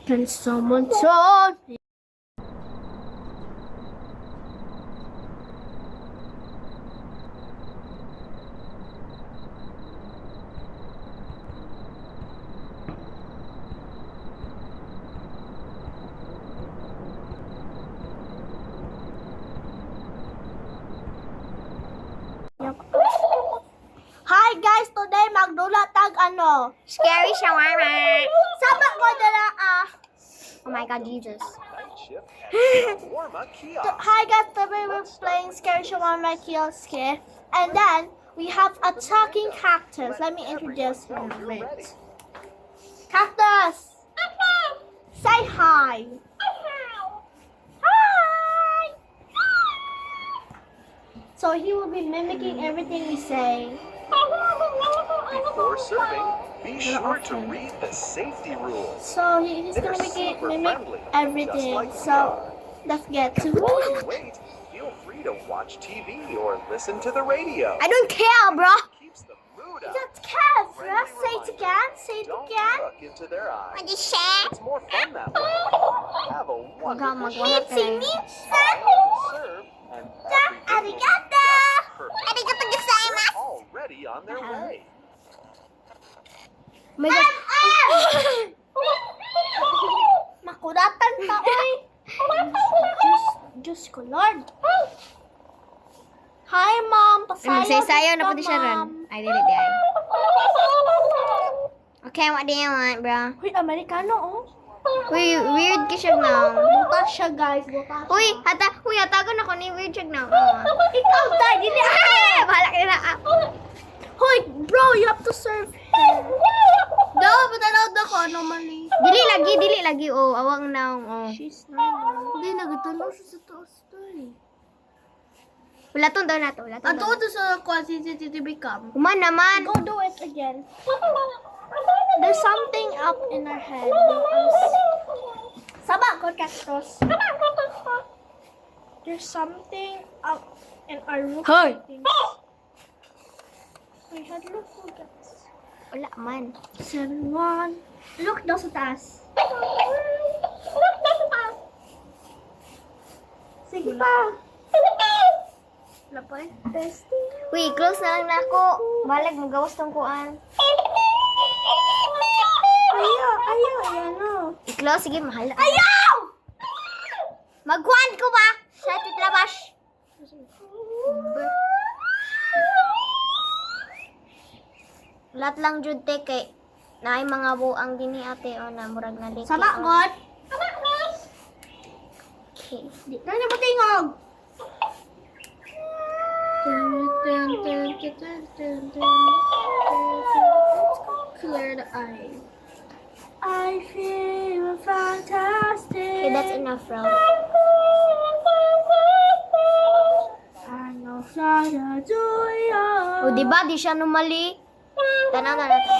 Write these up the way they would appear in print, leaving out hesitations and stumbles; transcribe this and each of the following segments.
Can someone turn? Hi guys, today magdula tag Scary shawarma. Sabak ko dala Oh my God, Jesus. Hi guys, today we're playing Scary Shawarma Kiosk, and then we have a talking cactus. Let me introduce him a bit. Cactus, say hi. Hi. So he will be mimicking everything we say. Before serving, be sure to read the safety rules. So he's gonna mimic everything. So let's get to While you it. wait, feel free to watch TV or listen to the radio. I don't care, bro. Keeps the mood up. That's Kevra. Say it again. Say it Don't again. look into their eyes. What is that? It's more fun that way. Have a wonderful Magwala day. tayo. Serve and everything will be Arigato. perfect. Arigato gozaimasu. Already on their way. Oh my God. Makuratan ka, oy. Diyos ko, Lord. Hi, Mom. Pasayaw Magsasayaw na ka, pati siya ron. Mom. I did it, ay. Okay, what do you want, bro? Uy, Amerikano, oh. Uy, weird ka siya na. Butas siya, guys. Butas Uy, siya. hatagan ako ni weird siya na. Ikaw, Dad. Dili. Ay, bahala ka na. Hoy, bro, you have to serve him. Daw, patanaw na ko, normally. Dili lagi. Oh, awang naong, oh. She's not. Hindi, nagtanaw siya sa taas, Dad. Ulaton daw na to. Ang tuwa to sa CCTV cam. Kuman naman. Go do it again. There's something up in our head. Sabak ko, cactus. There's something up in our roof. Hoy! My head, look, guys. Wala man. 7-1. Look daw sa taas. Sige pa. Wala pa eh. Testing. Uy, close na lang na ako. Balag, magawas tong kuan. Ayaw, ano. I-close, sige, mahal. Ayaw! Magkuhan ko ba? Sa titlabas. Lahat lang jud te kay naay mga buang dini ate o na murag na liki. Sabak, God. Okay. Di na mo tingog. Clear the eye. I feel fantastic. Okay, that's enough, bro. I know Sada Julia. O, di ba? Di siya numali. Tanaw na natin.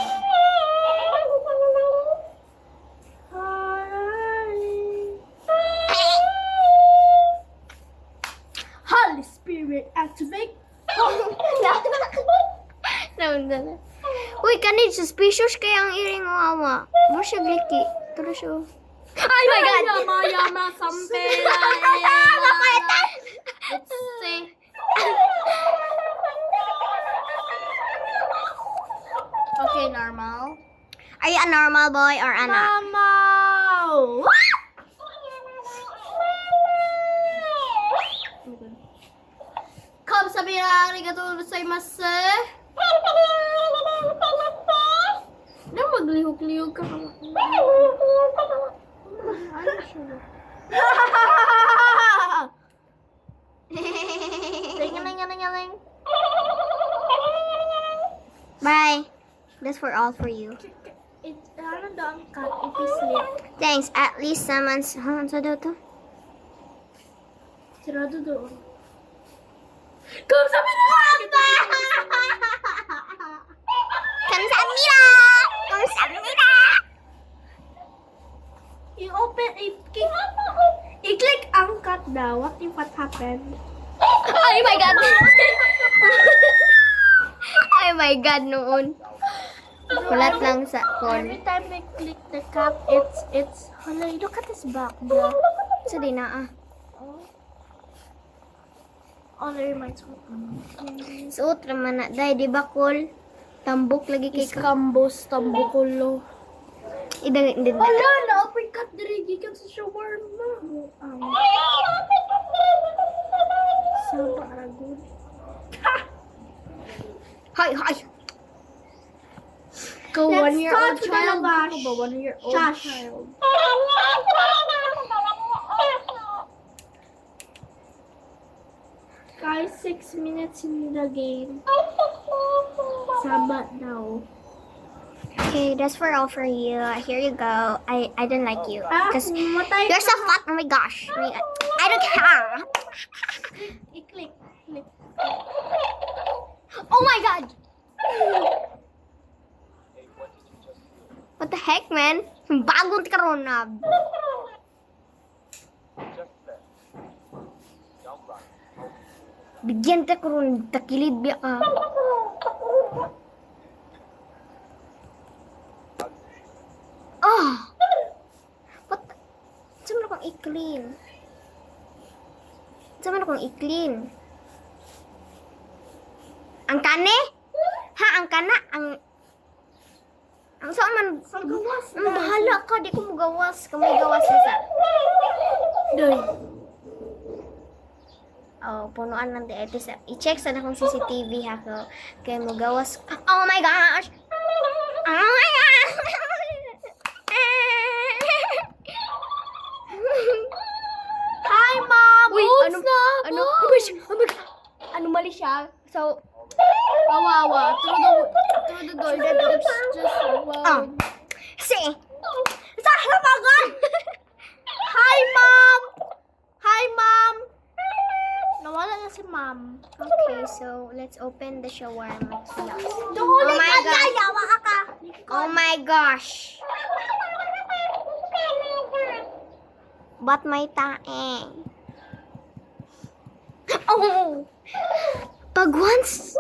Holy Spirit, activate. Naunda na. Uy, kanid, suspicious kaya ang iring mo awa. Mo siya gliki. Pero siya. Oh my God! Yama, sampela. Let's see. Okay, normal. Are you a normal boy or a not? Mama! Come sabira, arigato gozaimasu. Na maglihok-lihok ka. Ling-ling-ling-ling. Bye. That's for all for you. It's ano daw ang cat if you sleep. Thanks. At least someone's... Huh? Sa daw to? Sirado doon. Come sabira! Kamsahamnida! Kamsahamnida! I-open, i-click ang cut daw. What if what happened? Oh my God! Oh my God, noon. Kulat lang sa phone. Every time we click the cap, it's Hala, look at his back, bro. Sa di na Oh, that reminds me. Suot raman na. Day, di ba cool? Tambok lagi kay ka. Iskambos, tambukulo. Idang, hindi. Hala, na-uppercut diri gikan sa shawarma. Sama aragod. Hay, hay. Go Let's 1 year go old to the child. lavash. Go 1 year old Shush. child. Guys, 6 minutes in the game. Sabat daw. Okay, that's for all for you. Here you go. I don't like you. Because matay you're so fat. Oh my gosh. I don't care. I-click. Oh my god. What the heck, man? Bagong karon na. Bigyan ta karon takilid biya ka. Oh. What? Saan mo kong i-clean? Saan mo kong i-clean? Ang kane? Ha, ang kana? Ang saan man? Magawas Ang bahala ka, di ko magawas. Kamay gawas na sa. Doy. Oh, punuan lang di. I-check sa akong CCTV ha ko. Kaya magawas. Oh my gosh! Oh my gosh! Hi, Mom! Uy, Oops, ano? na Ano? po. Oh my gosh! Oh my God! Ano mali siya? So, Kawawa. Through the door. That it's just ah. See? Sa halaman! Hi, Mom! Hi, Mom! Nawala na si Mom. Okay, so let's open the shawarma kiosk. Duli Oh my ka God. na! Yawa ka! Oh my gosh! Ba't may taeng? Oh! Pag once!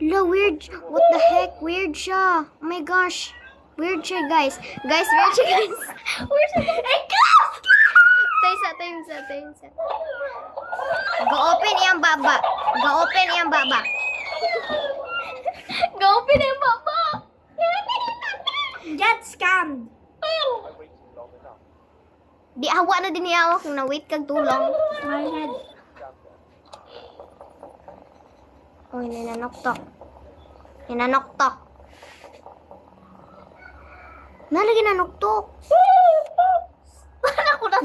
La, weird. What the heck? Weird siya. Oh my gosh. Weird siya, guys. Guys, weird siya, guys. Weird siya, guys. Tayo sa. Go-open yung baba. Go-open yung baba. Go-open yung baba. Get scammed! Di hawa na din niya kung na-wait kag tulong. My head. Uy, ninanoktok. Ninanoktok. Nalagi nanoktok. Paano ko na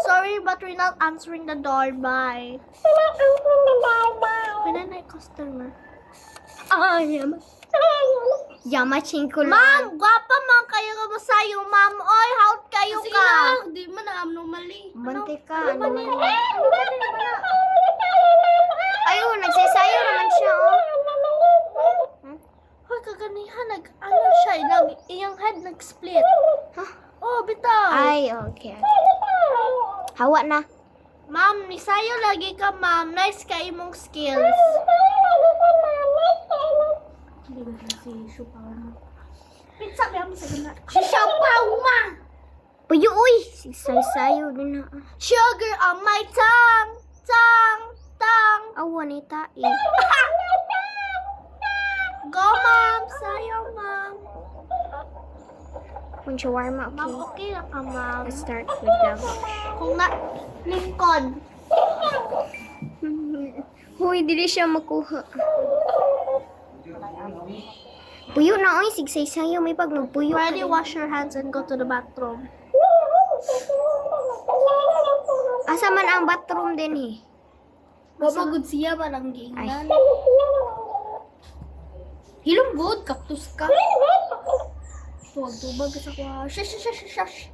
Sorry, but we're not answering the door. Bye. When na customer. Ah, yama. Yama chingkul. Ma'am, gwapa man kayo nga masayo, ma'am. Oy, how kayo Sige ka? lang, di man na mali. Bante ka. Ano man? Ayun, nagsasayo naman siya, oh. Hoy, kaganihan, ano siya, iyang head nag-split. Huh? Oh, bitaw. Ay, okay. Hawa na. Ma'am, misayo lagi ka, ma'am. Nice ka imong skills. Pizza ba mo sa gana? Si Siopaw ma! Puyo, uy. Sigsasayo din na. Sugar on my tongue! Tongue! Awa ni tai. Go, ma'am! Sayo, ma'am! Kung shawarma, Ma'am, okay. okay na ka, ma'am. Let's start with the... Kung na, Lincoln. Huy, dili siya makuha. Puyo na, oy. Sigsasayo. May pag magpuyo. ka Ready, din. wash your hands and go to the bathroom. Asa man ang bathroom din, eh. Babagod siya ba lang Ay. giingnan? Hilong good, kaktus ka. Tuwag-tubag ka sa kwa. Shush.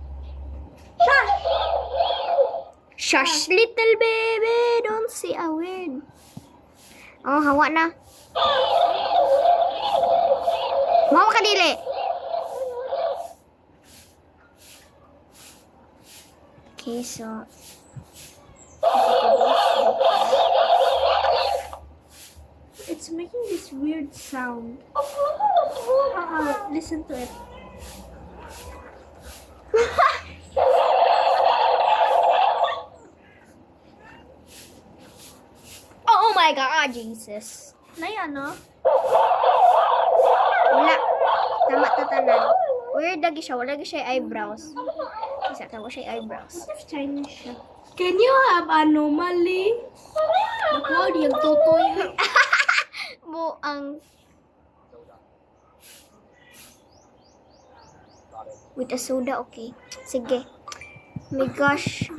Shush, little baby. Don't say a word. Oh, hawa na. Mau ka dili. Okay, so... It's making this weird sound. Listen to it. my God, Jesus. Nay, ano? Wala. Tama tatanan. Weird lagi siya. Wala lagi siya eyebrows. Isa ka siya eyebrows. Chinese siya. Can you have anomaly? Naku, yung tutoy. Mo ang with a soda, okay. Sige. Oh my gosh.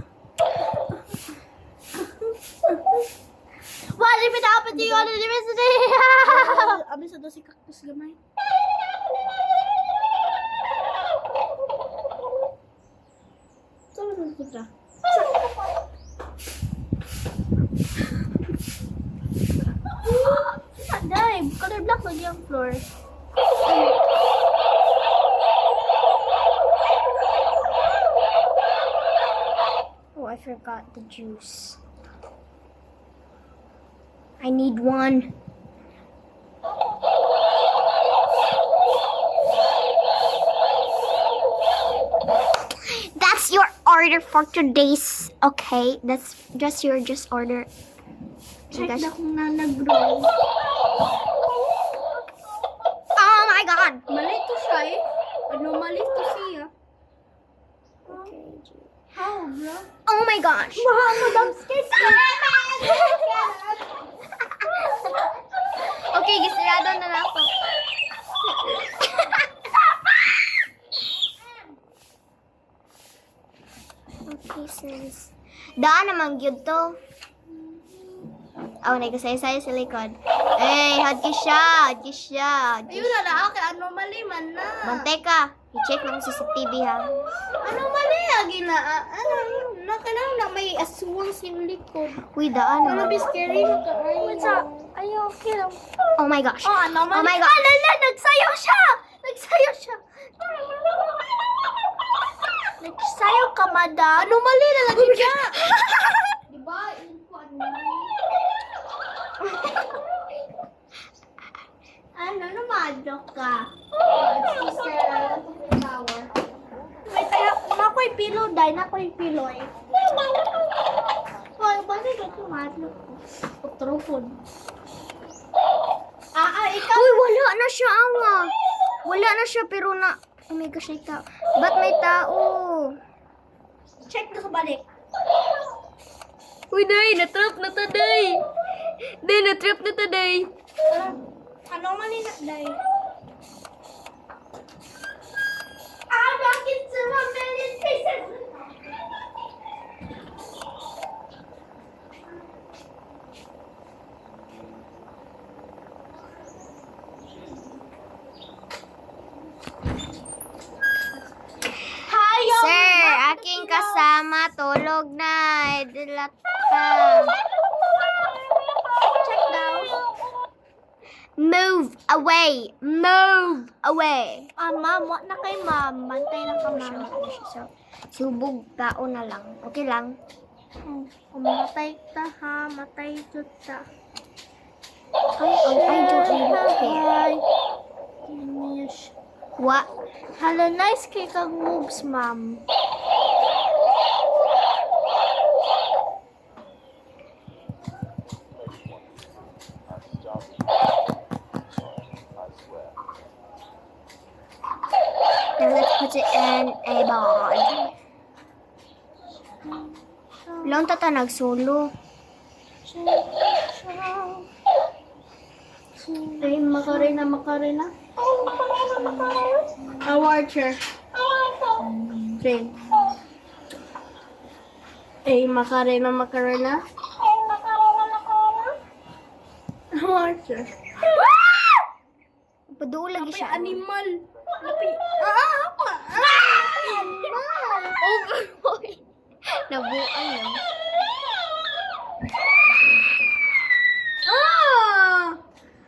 What if it happened to you on the university? Abi sa dosi cactus gamay. Saan mo puta? Dai, color black lagi ang floor. Oh, I forgot the juice. I need one. That's your order for today's. Okay, that's just your order. Check Guys. na kung na nag-grow. Oh my God. Mali to siya eh. Anomaly to siya. How, bro? Oh my gosh. Madam skate. Okay, gisirado na lang ako. Okay, sis. Daan naman gyud to. Oh, nagkasay-say sa likod. Hey, hadki siya. Ayun na na, kay anomaly man na. Mantika. I-check mo sa CCTV ha. Anomaly lagi na. Ano, kailangan na may aswang sa likod. Uy, daan Ano, naman. be scary mo ka. What's up? Are you okay lang? Oh my gosh. Oh, ano Oh my God. nagsayaw siya! Nagsayaw siya! Nagsayaw ka, madam. Anomaly na lagi siya. Diba? Yun po, Ano, namado ka? Tower. Wait, nako'y pillow, dahil nako'y pillow eh. Hoy, bakit ka tumado? Putropon. Ikaw. Uy, wala na siya, awa. Wala na siya, pero na... Oh my gosh, may tao. Ba't may tao? Check na balik. Uy, day, natrap na ta, day. Day, natrap na ta, day. Anomaly na, dahil. Bakit sa 1 million pieces? Hayo! Sir, aking kasama, tulog na. Dilat ka. Check daw. Move away. Move away. Ma'am, what na kay ma'am? Bantay lang ka, ma'am. So, subog tao na lang. Okay lang. Matay ta ha, matay jud ta. I don't even care. Yes. What? Hello, nice kay kag moves, ma'am. Now let's put it in a bag. Lang tata nag-solo. Ay, makarena. Watcher. Train. Ay, makarena. Watcher. Paduo lagi siya. Animal. Overboy. Nabuan yun.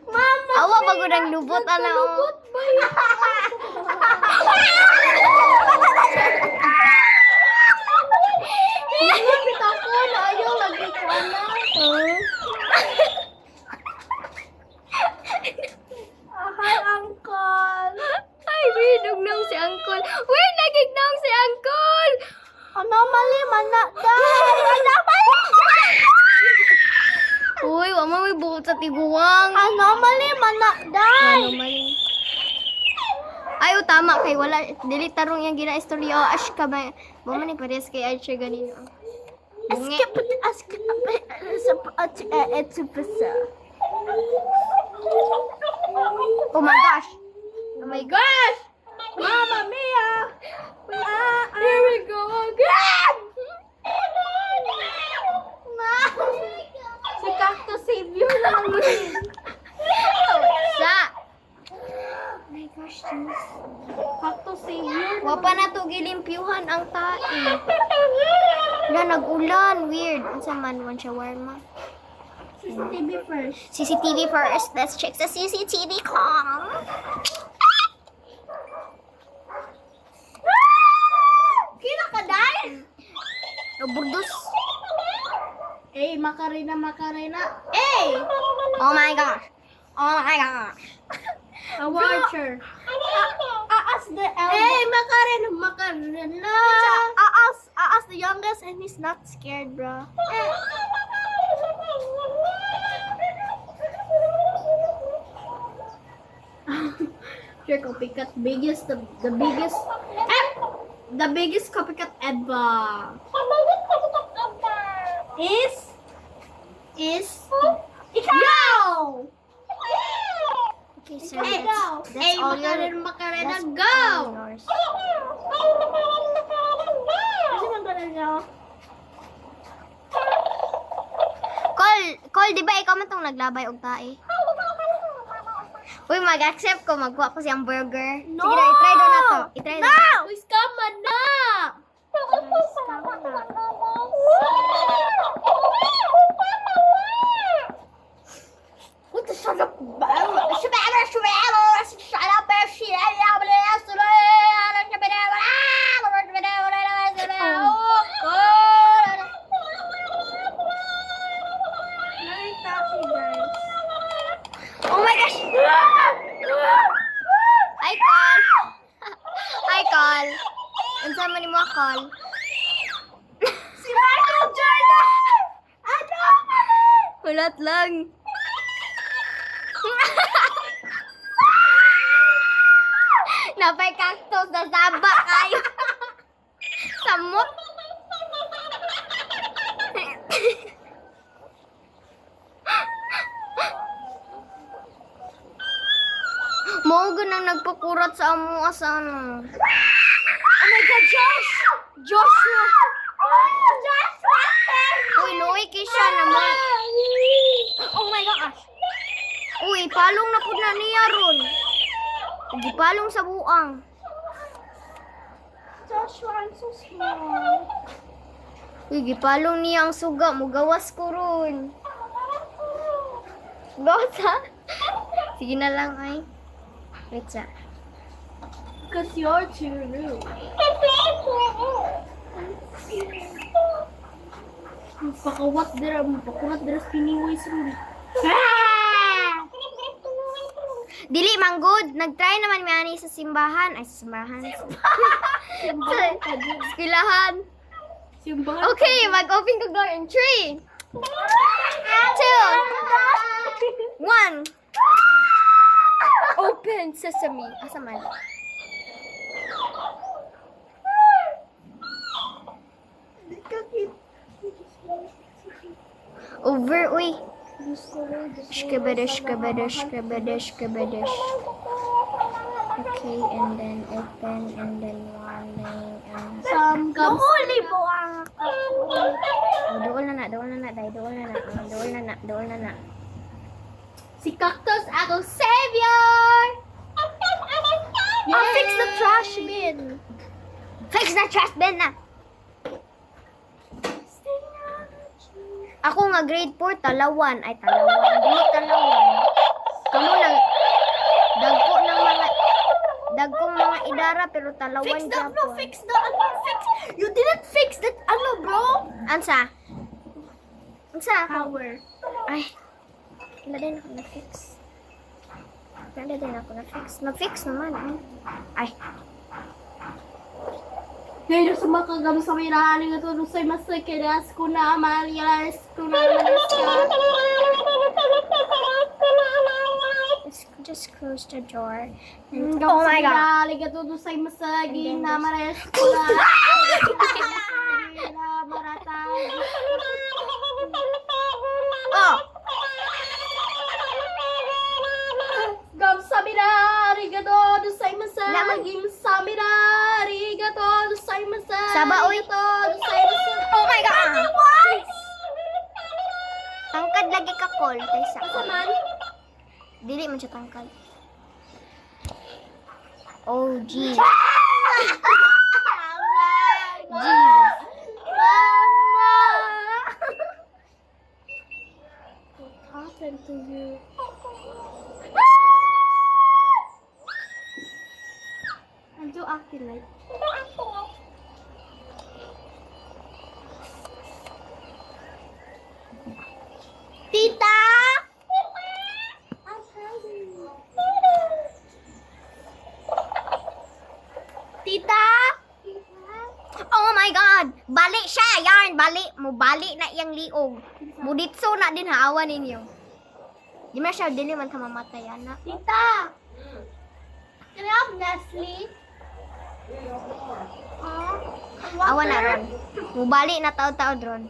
Mama! Awa, bago nang lubot, ano. Lapit ako na ayaw lagi ko na. Hi, uncle. Ay, weird nang si Uncle. Weird nagignaw si Uncle. Anomaly man na dahil. Anomaly! Uy, wa mo may buhol sa tiguang. Anomaly, manak, die! Anomaly. Ay, tama kay wala dili tarong yang gina-istorya. Ash ka ba? Mo man ni pares kay Archer ganino. Bungi. It's a Oh my gosh. Oh my gosh! Mamma mia! Here we go again! Si Cactus Savior lang yun. Sa. Oh my gosh, jeez. Cactus Savior. Wa pa na to gilimpyuhan ang tae. Na nag-ulan, weird. Unsa man wan shawarma. CCTV first. CCTV first. Let's check the CCTV cam. Kina ka dahil? Burdos. Macarena. Hey! Oh my gosh. Oh my gosh. A watcher. Aas the eldest. Macarena. Aas the youngest and he's not scared, bro. Sure, copycat biggest, the biggest, the biggest copycat ever. Is yo! Okay, so Hey, that's all your Macarena, that's go! all yours. Kasi Macarena. Call, di ba ikaw man tong naglabay og tae? Uy, mag-accept ko, magkuha ko siyang burger. No! Sige na, itry daw na to. Itry No! daw. Uy, scam na! What the shut up? Oh my gosh! Hi, Call. Hi, Call. Unsa man mo Call? Si Michael Jordan! Ano? Hulat lang. Napay cactus na saba kayo. Samot. Mao nang nagpakurat sa amo sa ano. Oh my God, Josh! Joshua! Joshua! Uy, loy kisha naman. Oh my gosh! Uy, palong na pud na niya ron. Gipalong sa buang. Joshua, I'm so small. Uy, gipalong niya ang suga. Mugawas ko ron. Gawas ha? Sige na lang ay. Wait sa. Because you're too rude. Pakawat dira sa piniways ron. Dili manggod, nagtry naman mi ani sa simbahan. Ay, sa simbahan. Eskwelahan. Simbahan. Okay, mag-open ko door in 3, 2, 1. Open sesame. Asa man? Over, uy. Shkabadish. Okay, and then open, and then one, and Some gums. Holy buwang. dool na na. Si Cactus ako savior. I'll fix the trash bin. Fix the trash bin na. Ako nga grade 4, talawan. Ay, talawan. Dili talawan. Kamu lang, dagkong mga idara, pero talawan Fix the, Japon. no, fix the, fix. You didn't fix that, bro? Ansa? Power. Ay, wala din ako na-fix. Na-fix naman. Ay. Ngayon sa mga kagam sa may rahaling ito, Lusay Masay, Kiras ko na, Marias ko na, Manas ka. close the door. And, oh my God! Liga todo say masagi And then na there's- marestra. Maratay. Oh! Gamsamira, arigato, say masagi, samira, arigato, say masagi. Saba, uy. Say masagi. Oh my God! Tangkad lagi ka, Col. Taysa. Asa man? Dili man siya tangkad. Oh, Jesus. Jesus. What happened to you? And you acting like Tita! Tita! Oh my God! Bali siya, yarn! Bali! Mubali na iyang liog. Buditso na din haawa ninyo. Di man siya, dili man ka mamatay, anak. Tita! Can I have Nestle? Awa na ron. Mubali na taod-taod ron.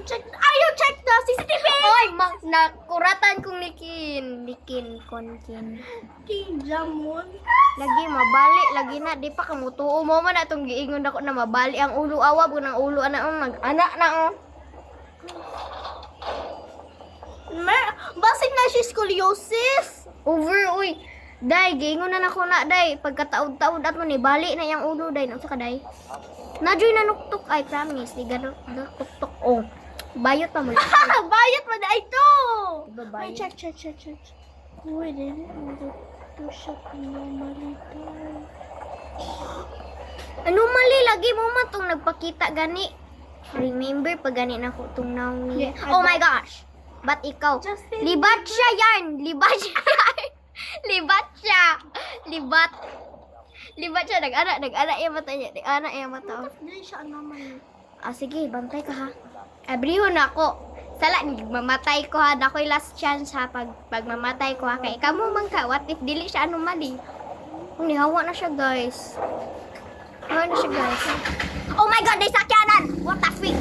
Check. You check the CCTV! Oy! Nakuratan kong likin. Likin, konkin. King Jamon. Lagi mabali, lagi na. Di pa kamutuo mo man na itong giingon ako na mabali ang ulo. Awab ko ng ulo. Anak na oh. Basig na siya scoliosis. Over, uy. Day, giingon na nako na, day. Pagkataod-taod at mo ni bali na yung ulo, day. Nasa ka, day? Nadyo'y nanuktok, I promise. Di gano'n, tuktok. Oh, bayot pa mo. Bayot mo na ito. Diba Ay, bayot? check. Uy, dili. Ito siya normally to. Ano mali, lagi mo man itong nagpakita gani. Remember, pag gani na ko itong naong niya. Yeah, Oh my gosh! Ba't ikaw? Justin. Libat siya yarn! Libat siya yarn! Libat siya! Libat! Libat siya, nag-ana yung mata niya. Nag-ana yung mata. Oh. Dili siya normal. Ah, sige, bantay ka ha. Abrihon ako. Sala, mamatay ko ha. Ako'y last chance ha. Pag mamatay ko ha. Kaya ikaw mo man ka. What if dili siya anomaly? Oh, nihawa na siya, guys. Nihawa na siya, guys. Oh my God, may sakyanan! What the freak?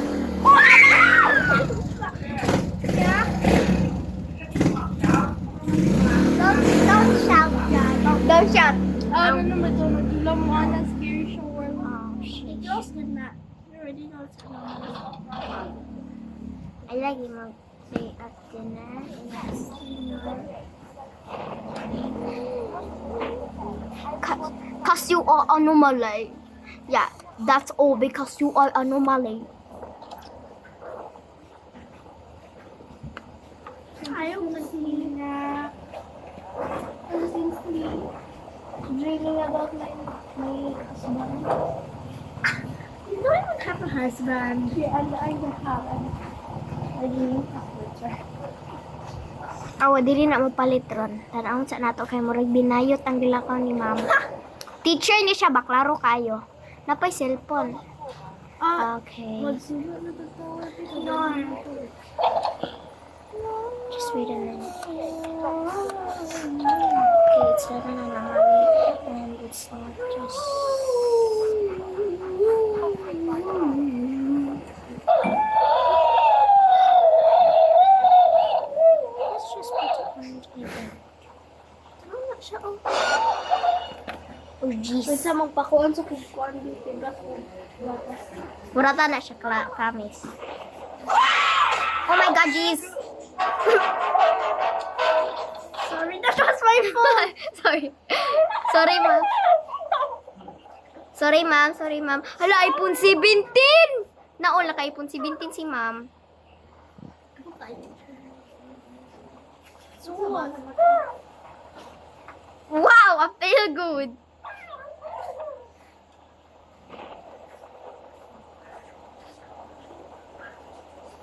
Don't shout, Dad. Don't shout. ano naman ito, nagdula mo na scary show world. Oh, shit. Girls did not. You already know it's normal. I lagi mag-say at dinner. Cause you are anomaly. Yeah, that's all because you are anomaly. Ayaw kasi na. Constantly dreaming about my husband. You don't even have a husband. Yeah, and I don't have a dream future. Awa, dili na mapalit ron. Tanawon sa nato kay murag binayot ang gilakaw ni ma'am. Teacher ni siya, baklaro kayo. Napay cellphone. Okay. Magsubo na totoo. Just wait a minute. Okay, it's not an anomaly. And it's not just... Let's just put it on even. Ano siya? Oh, jeez. Sa magpakuan sa kukuan dito. Gatas. Murata na siya, promise. Oh my God, jeez. Sorry, that was my fault. Sorry. Sorry, ma'am. Sorry, ma'am. Sorry, ma'am. Hala, iPhone 17! Naula ka iPhone 17 si ma'am. Wow, I feel good.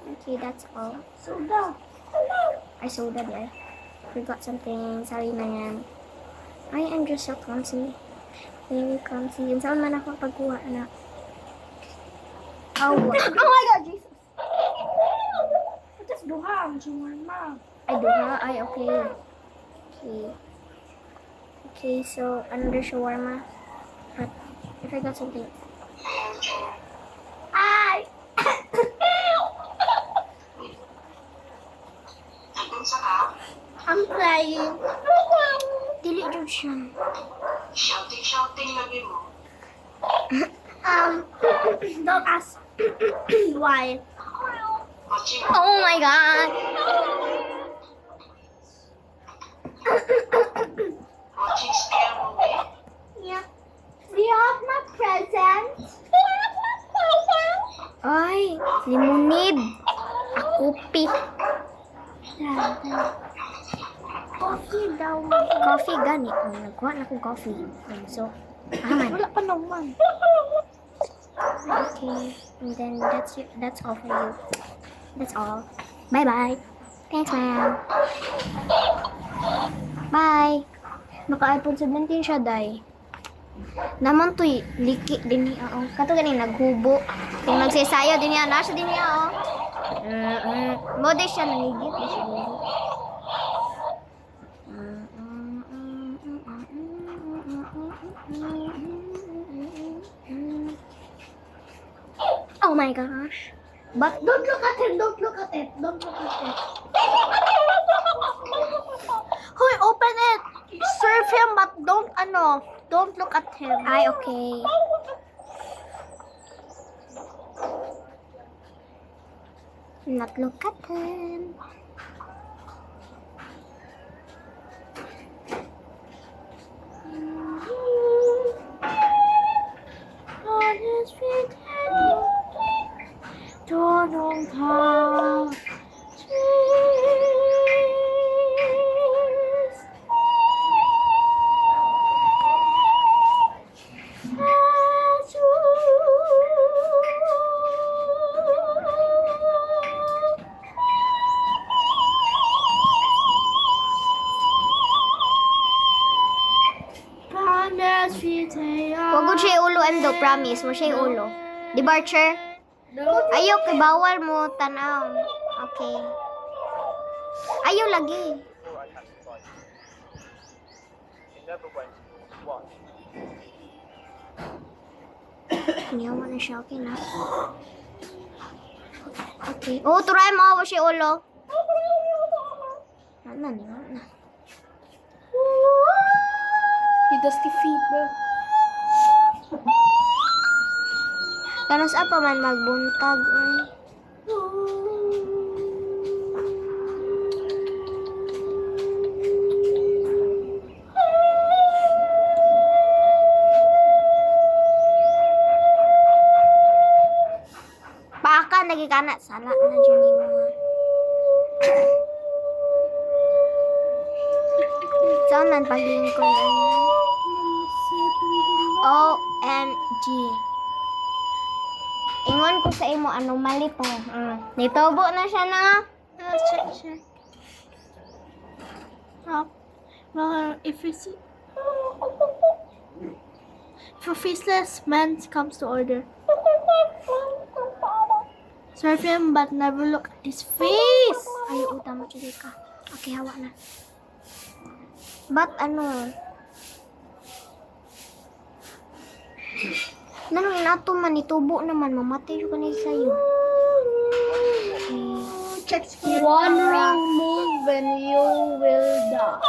Okay, that's all. Soda. I soda there. Forgot something. Sorry na yan. I am just so clumsy. Very clumsy. Yun saan man ako pagkuha na. Oh, Oh my God, Jesus. What is duha? Ang suman ma. ay, duha. Ay, okay. Okay. Okay, so another shawarma. But I forgot something. Ay! I'm crying. Dili jud siya. Shouting lagi mo. Don't ask why. Watching Oh my god. scare movie. Yeah. Do you have my present? Ay, limonade. Akupi. Coffee daw. Coffee gani. Nagkuha na akong coffee. So, aman. Wala pa naman. Okay. And then that's all for you. That's all. Bye-bye. Thanks, ma'am. Bye. Naka-iPhone 17 siya, day. Naman to'y liki din niya, oh. Kato ganing naghubo. Kung nagsisayo din niya, nasa din niya, oh. Mode siya, nanigit. Di siya nanigit. Oh my gosh. But don't look at it, don't look at it, don't look at it. Hoy, open it! Serve him, but don't look at him. Ay, okay. Not look at him. On his feet and don't have trees. As you promise feet Huwag ko siya ulo, Endo. Promise mo siya ulo. Di ba, Archer? Ayaw, kay bawal mo tanaw. Okay. Ayaw lagi. Before I had to fight. It never went watch. Niyawa na siya. Okay na. Okay. Oh, turay mo ako siya ulo. Ano na? He does the feed, bro. Kanos apa man magbuntag. Ay. Baka nagikana. Sala na dyan yung mga. Saan man paglingkod? OMG. Ingon ko sa imo, anomaly to. Nitobo na siya na. check. If a faceless man comes to order, serve him but never look at his face. Ay, utama mo, ka. Okay, hawa na. But ano? Nanong nato man, itubo naman, mamatay yung kanay sa'yo. Okay. One wrong move and you will die.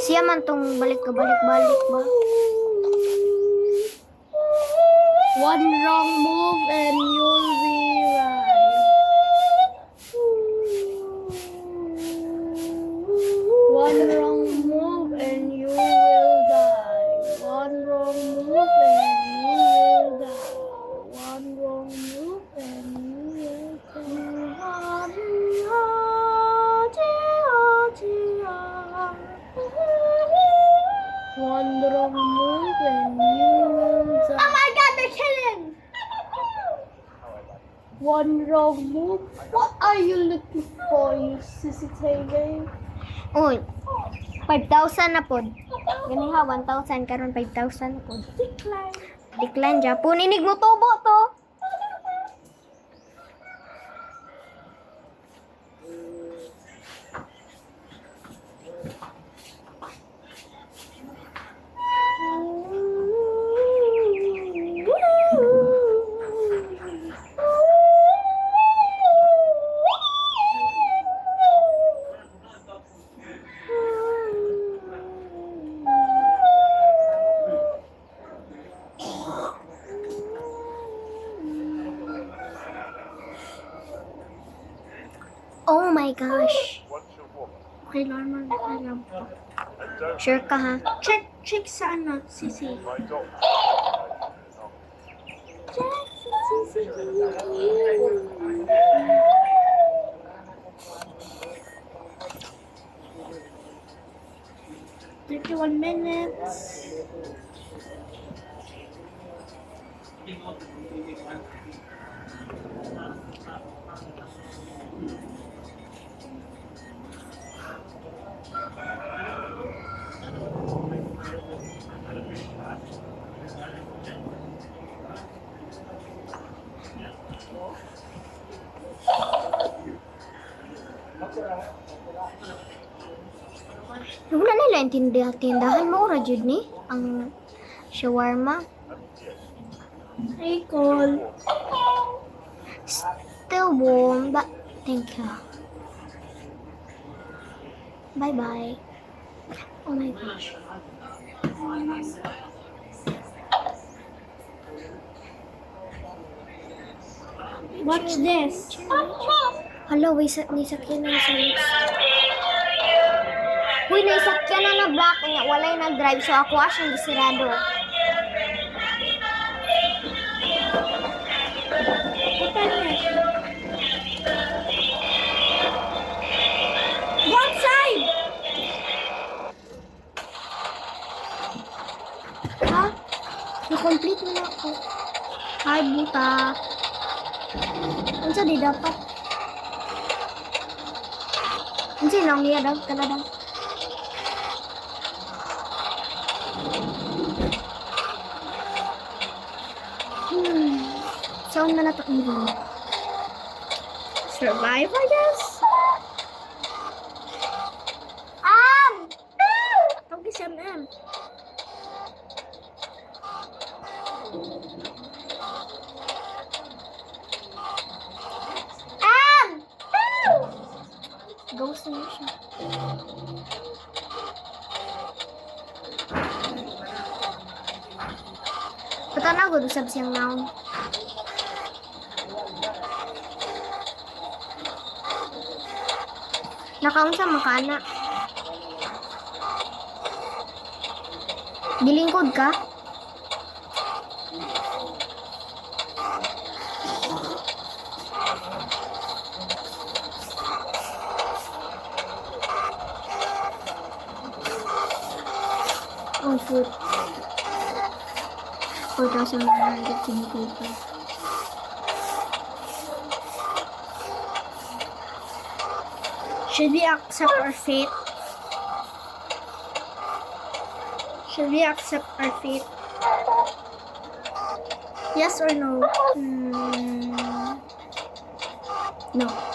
Siya man tong balik ba? One wrong move and you'll be right. One wrong move and you will die. One wrong move and you will die. One wrong move and you will die. One wrong move and you will die. Oh my God, they're killing! One wrong move. What are you looking for, you CCTV? Uy, 5,000 na pod. Ganiha, 1,000, karon 5,000 na pod. Decline dya. Puninig mo tubo to. my gosh. Once a woman, Okay, normal na lang po. and don't Sure ka ha? Check sa ano, Sisi. my doctor. "31 minutes. Wala nila tindahan mo ora jud ni ang shawarma. Hey, Cole. Still warm, but thank you. Bye bye. Oh my gosh. Watch this. Hala, may sakyan na sa lips. Uy, may sakyan na black niya. Walay nag-drive, so ako siyang disirado. Go outside! Ha? Na-complete mo na ako. Hi, buta. Unsa di dapat? Unsa lang niya daw? Kala daw. Saan na nato ang Survive, I guess? Tawag si MM. Ghost na siya. Patanaw ko usab siyang naon. Nakaunsa makana. Gilingkod ka? Oh, food. 4,100 kinikita. Should we accept our fate? Should we accept our fate? Yes or no? No.